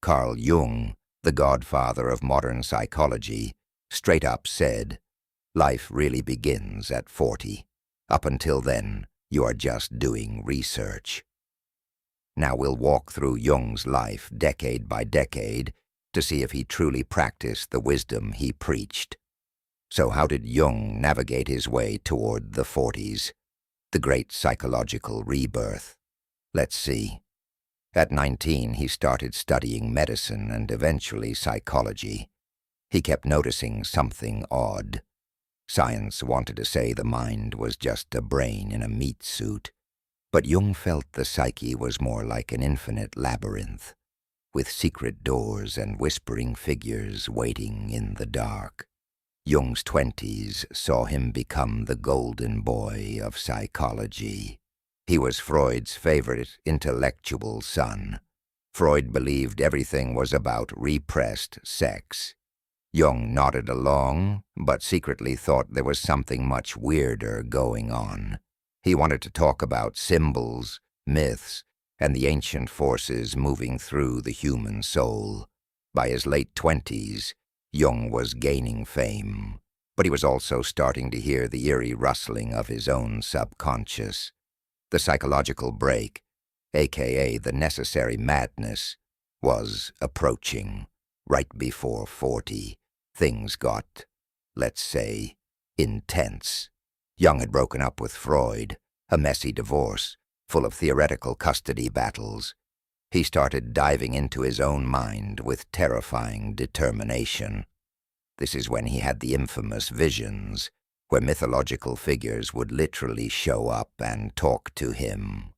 Carl Jung, the godfather of modern psychology, straight up said, "Life really begins at 40. Up until then, you are just doing research." Now we'll walk through Jung's life decade by decade to see if he truly practiced the wisdom he preached. So how did Jung navigate his way toward the 40s, the great psychological rebirth? Let's see. At 19, he started studying medicine and eventually psychology. He kept noticing something odd. Science wanted to say the mind was just a brain in a meat suit, but Jung felt the psyche was more like an infinite labyrinth, with secret doors and whispering figures waiting in the dark. Jung's 20s saw him become the golden boy of psychology. He was Freud's favorite intellectual son. Freud believed everything was about repressed sex. Jung nodded along, but secretly thought there was something much weirder going on. He wanted to talk about symbols, myths, and the ancient forces moving through the human soul. By his late 20s, Jung was gaining fame, but he was also starting to hear the eerie rustling of his own subconscious. The psychological break, aka the necessary madness, was approaching. Right before 40, things got, let's say, intense. Jung had broken up with Freud, a messy divorce, full of theoretical custody battles. He started diving into his own mind with terrifying determination. This is when he had the infamous visions, where mythological figures would literally show up and talk to him.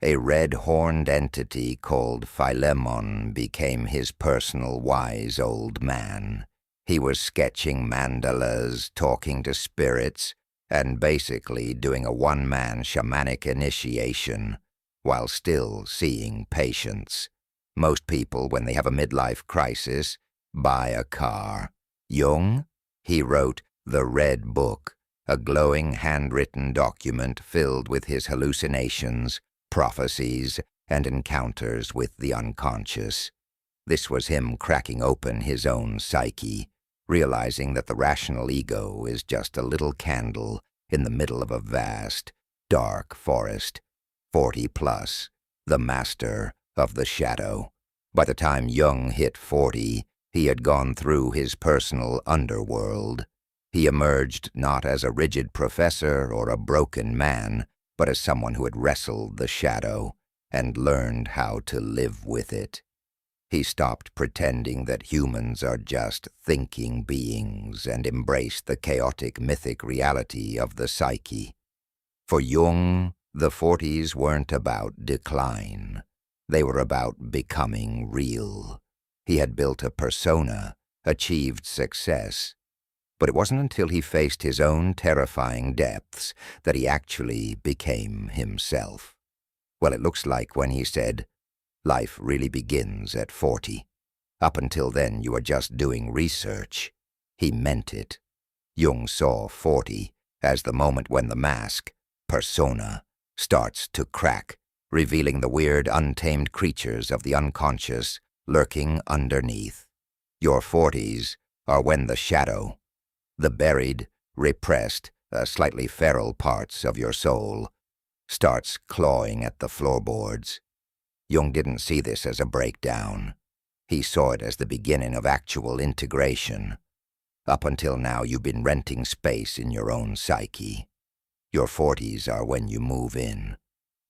A red-horned entity called Philemon became his personal wise old man. He was sketching mandalas, talking to spirits, and basically doing a one-man shamanic initiation, while still seeing patients. Most people, when they have a midlife crisis, buy a car. Jung? He wrote The Red Book, a glowing handwritten document filled with his hallucinations, prophecies, and encounters with the unconscious. This was him cracking open his own psyche, realizing that the rational ego is just a little candle in the middle of a vast, dark forest. 40 plus, the master of the shadow. By the time Jung hit 40, he had gone through his personal underworld. He emerged not as a rigid professor or a broken man, but as someone who had wrestled the shadow and learned how to live with it. He stopped pretending that humans are just thinking beings and embraced the chaotic mythic reality of the psyche. For Jung, the 40s weren't about decline. They were about becoming real. He had built a persona, achieved success. But it wasn't until he faced his own terrifying depths that he actually became himself. Well, it looks like when he said, "Life really begins at 40. Up until then, you are just doing research." He meant it. Jung saw 40 as the moment when the mask, persona, starts to crack, revealing the weird, untamed creatures of the unconscious lurking underneath. Your 40s are when the shadow, the buried, repressed, slightly feral parts of your soul, starts clawing at the floorboards. Jung didn't see this as a breakdown. He saw it as the beginning of actual integration. Up until now, you've been renting space in your own psyche. Your 40s are when you move in.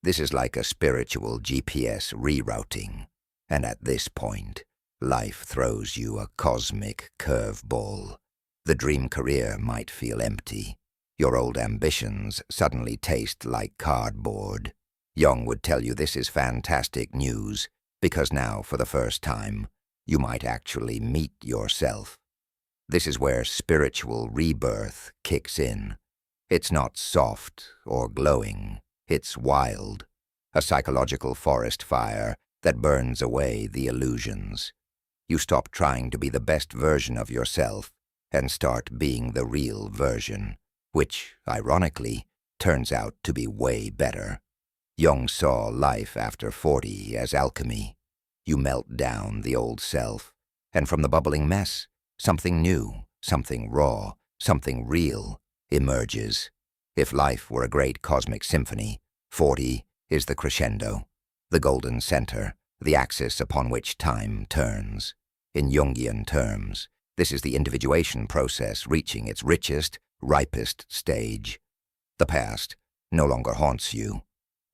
This is like a spiritual GPS rerouting. And at this point, life throws you a cosmic curveball. The dream career might feel empty. Your old ambitions suddenly taste like cardboard. Jung would tell you this is fantastic news, because now, for the first time, you might actually meet yourself. This is where spiritual rebirth kicks in. It's not soft or glowing. It's wild. A psychological forest fire that burns away the illusions. You stop trying to be the best version of yourself and start being the real version, which, ironically, turns out to be way better. Jung saw life after 40 as alchemy. You melt down the old self, and from the bubbling mess, something new, something raw, something real emerges. If life were a great cosmic symphony, 40 is the crescendo, the golden center, the axis upon which time turns. In Jungian terms, this is the individuation process reaching its richest, ripest stage. The past no longer haunts you.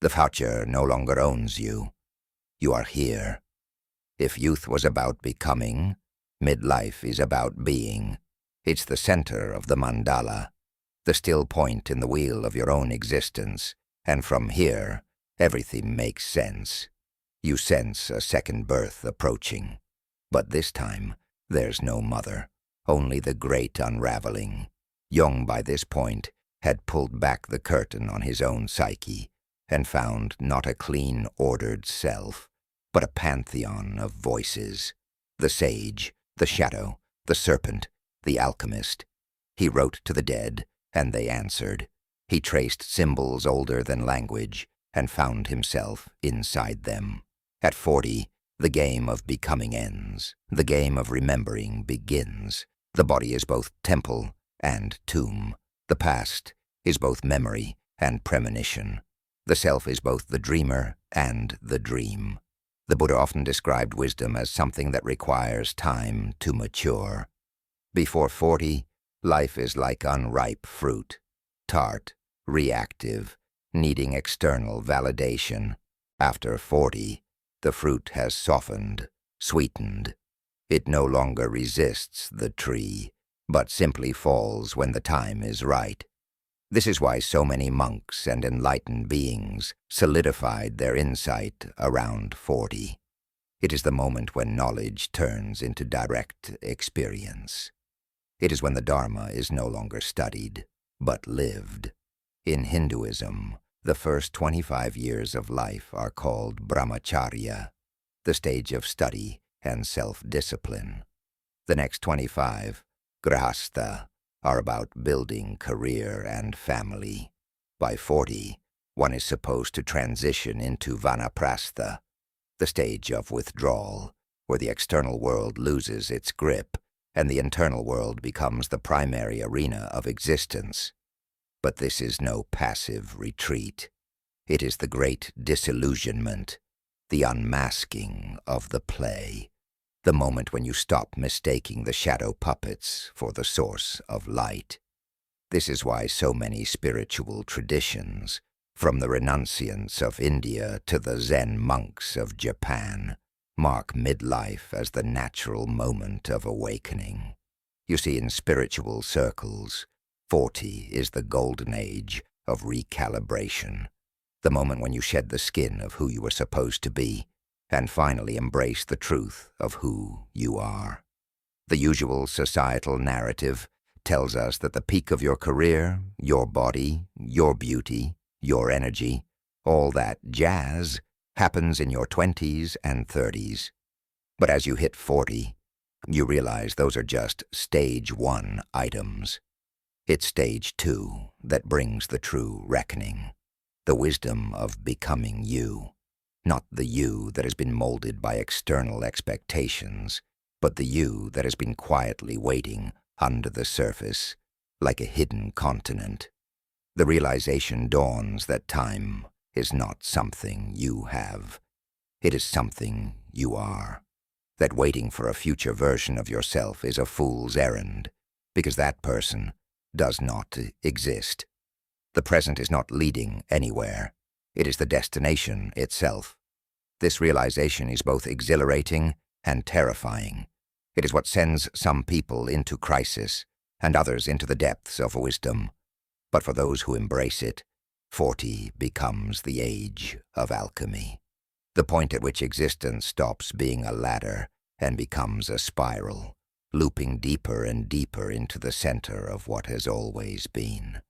The future no longer owns you. You are here. If youth was about becoming, midlife is about being. It's the center of the mandala, the still point in the wheel of your own existence, and from here, everything makes sense. You sense a second birth approaching. But this time, there's no mother, only the great unraveling. Jung, by this point, had pulled back the curtain on his own psyche and found not a clean, ordered self, but a pantheon of voices. The sage, the shadow, the serpent, the alchemist. He wrote to the dead, and they answered. He traced symbols older than language and found himself inside them. At 40, the game of becoming ends. The game of remembering begins. The body is both temple and tomb. The past is both memory and premonition. The self is both the dreamer and the dream. The Buddha often described wisdom as something that requires time to mature. Before 40, life is like unripe fruit, tart, reactive, needing external validation. After 40, the fruit has softened, sweetened. It no longer resists the tree, but simply falls when the time is right. This is why so many monks and enlightened beings solidified their insight around 40. It is the moment when knowledge turns into direct experience. It is when the Dharma is no longer studied, but lived. In Hinduism, the first 25 years of life are called brahmacharya, the stage of study and self-discipline. The next 25, grihastha, are about building career and family. By 40, one is supposed to transition into vanaprastha, the stage of withdrawal, where the external world loses its grip and the internal world becomes the primary arena of existence. But this is no passive retreat. It is the great disillusionment, the unmasking of the play, the moment when you stop mistaking the shadow puppets for the source of light. This is why so many spiritual traditions, from the renunciants of India to the Zen monks of Japan, mark midlife as the natural moment of awakening. You see, in spiritual circles, 40 is the golden age of recalibration, the moment when you shed the skin of who you were supposed to be and finally embrace the truth of who you are. The usual societal narrative tells us that the peak of your career, your body, your beauty, your energy, all that jazz, happens in your 20s and 30s. But as you hit 40, you realize those are just stage 1 items. It's stage 2 that brings the true reckoning, the wisdom of becoming you, not the you that has been molded by external expectations, but the you that has been quietly waiting under the surface, like a hidden continent. The realization dawns that time is not something you have. It is something you are. That waiting for a future version of yourself is a fool's errand, because that person does not exist. The present is not leading anywhere. It is the destination itself. This realization is both exhilarating and terrifying. It is what sends some people into crisis and others into the depths of wisdom. But for those who embrace it, 40 becomes the age of alchemy, the point at which existence stops being a ladder and becomes a spiral, looping deeper and deeper into the center of what has always been.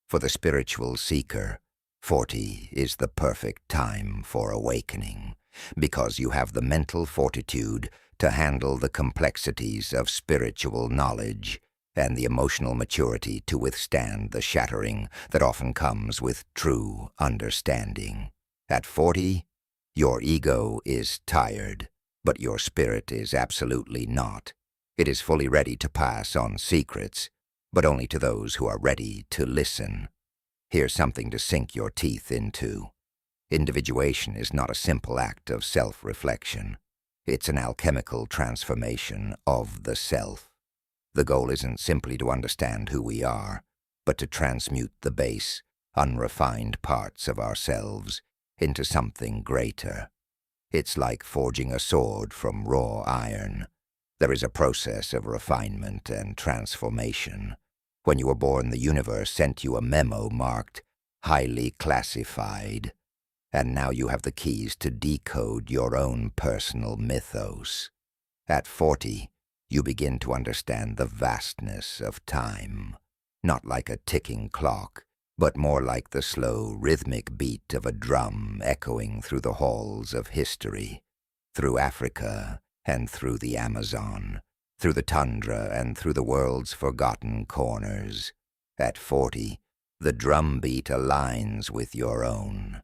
For the spiritual seeker, 40 is the perfect time for awakening, because you have the mental fortitude to handle the complexities of spiritual knowledge and the emotional maturity to withstand the shattering that often comes with true understanding. At 40, your ego is tired, But your spirit is absolutely not. It is fully ready to pass on secrets, but only to those who are ready to listen. Here's something to sink your teeth into. Individuation is not a simple act of self-reflection. It's an alchemical transformation of the self. The goal isn't simply to understand who we are, but to transmute the base, unrefined parts of ourselves into something greater. It's like forging a sword from raw iron. There is a process of refinement and transformation. When you were born, the universe sent you a memo marked highly classified, and now you have the keys to decode your own personal mythos. At 40, you begin to understand the vastness of time, not like a ticking clock, but more like the slow, rhythmic beat of a drum echoing through the halls of history, through Africa and through the Amazon, through the tundra and through the world's forgotten corners. At 40, the drumbeat aligns with your own,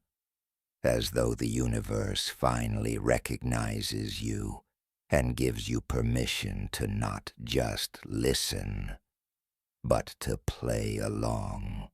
as though the universe finally recognizes you and gives you permission to not just listen, but to play along.